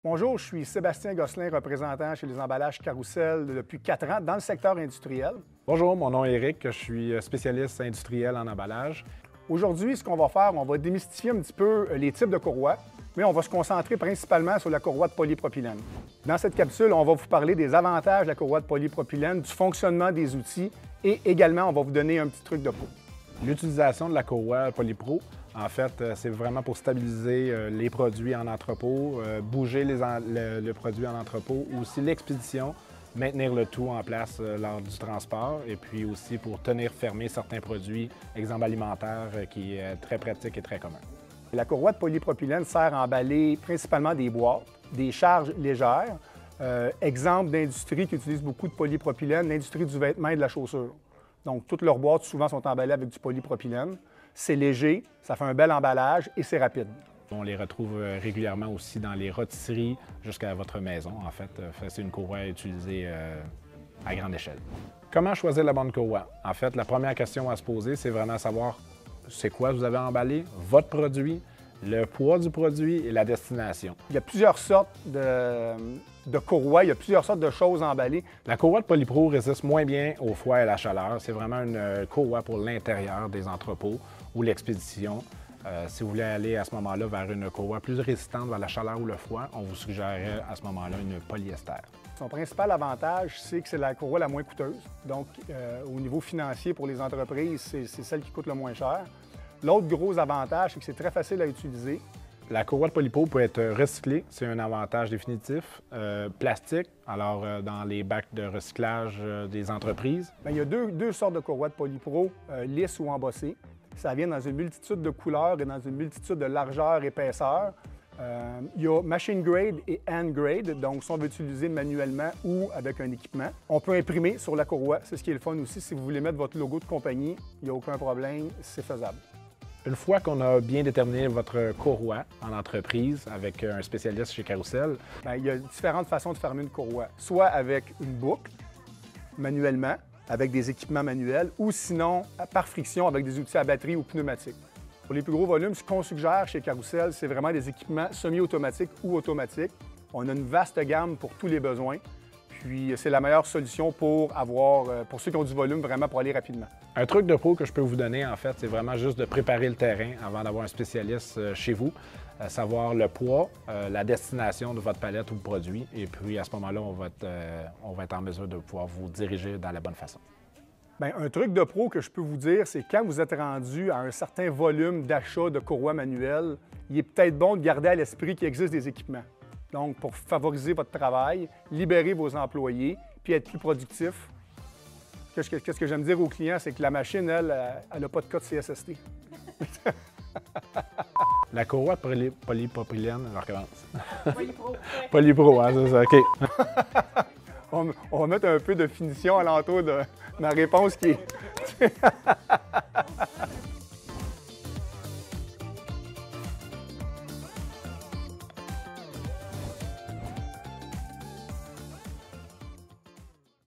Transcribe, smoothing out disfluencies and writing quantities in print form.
Bonjour, je suis Sébastien Gosselin, représentant chez les emballages Carousel depuis 4 ans dans le secteur industriel. Bonjour, mon nom est Éric, je suis spécialiste industriel en emballage. Aujourd'hui, ce qu'on va faire, on va démystifier un petit peu les types de courroies, mais on va se concentrer principalement sur la courroie de polypropylène. Dans cette capsule, on va vous parler des avantages de la courroie de polypropylène, du fonctionnement des outils et également, on va vous donner un petit truc de peau. L'utilisation de la courroie Polypro, en fait, c'est vraiment pour stabiliser les produits en entrepôt, bouger le produit en entrepôt, ou aussi l'expédition, maintenir le tout en place lors du transport, et puis aussi pour tenir fermé certains produits, exemple alimentaires, qui est très pratique et très commun. La courroie de polypropylène sert à emballer principalement des boîtes, des charges légères. Exemple d'industrie qui utilise beaucoup de polypropylène, l'industrie du vêtement et de la chaussure. Donc, toutes leurs boîtes, souvent, sont emballées avec du polypropylène. C'est léger, ça fait un bel emballage et c'est rapide. On les retrouve régulièrement aussi dans les rôtisseries jusqu'à votre maison. En fait, c'est une courroie utilisée à grande échelle. Comment choisir la bonne courroie? En fait, la première question à se poser, c'est vraiment savoir c'est quoi vous avez emballé, votre produit, le poids du produit et la destination. Il y a plusieurs sortes de courroies, il y a plusieurs sortes de choses emballées. La courroie de Polypro résiste moins bien au froid et à la chaleur. C'est vraiment une courroie pour l'intérieur des entrepôts ou l'expédition. Si vous voulez aller à ce moment-là vers une courroie plus résistante vers la chaleur ou le froid, on vous suggérerait à ce moment-là une polyester. Son principal avantage, c'est que c'est la courroie la moins coûteuse. Donc, au niveau financier pour les entreprises, c'est celle qui coûte le moins cher. L'autre gros avantage, c'est que c'est très facile à utiliser. La courroie de Polypro peut être recyclée, c'est un avantage définitif. Plastique, alors dans les bacs de recyclage des entreprises. Bien, il y a deux sortes de courroies de Polypro, lisses ou embossées. Ça vient dans une multitude de couleurs et dans une multitude de largeur et épaisseur. Il y a machine grade et hand grade, donc si on veut utiliser manuellement ou avec un équipement. On peut imprimer sur la courroie, c'est ce qui est le fun aussi. Si vous voulez mettre votre logo de compagnie, il n'y a aucun problème, c'est faisable. Une fois qu'on a bien déterminé votre courroie en entreprise avec un spécialiste chez Carousel, bien, il y a différentes façons de fermer une courroie. Soit avec une boucle, manuellement, avec des équipements manuels, ou sinon par friction avec des outils à batterie ou pneumatiques. Pour les plus gros volumes, ce qu'on suggère chez Carousel, c'est vraiment des équipements semi-automatiques ou automatiques. On a une vaste gamme pour tous les besoins. Puis c'est la meilleure solution pour ceux qui ont du volume, vraiment pour aller rapidement. Un truc de pro que je peux vous donner, en fait, c'est vraiment juste de préparer le terrain avant d'avoir un spécialiste chez vous, savoir le poids, la destination de votre palette ou produit, et puis à ce moment-là, on va être en mesure de pouvoir vous diriger dans la bonne façon. Bien, un truc de pro que je peux vous dire, c'est quand vous êtes rendu à un certain volume d'achat de courroies manuelles, il est peut-être bon de garder à l'esprit qu'il existe des équipements. Donc, pour favoriser votre travail, libérer vos employés, puis être plus productif. Qu'est-ce que j'aime dire aux clients, c'est que la machine, elle n'a pas de code CSST. La courroie de polypropylène, je recommence. Polypro. Polypro, hein, c'est ça, OK. On va mettre un peu de finition alentour de ma réponse qui est...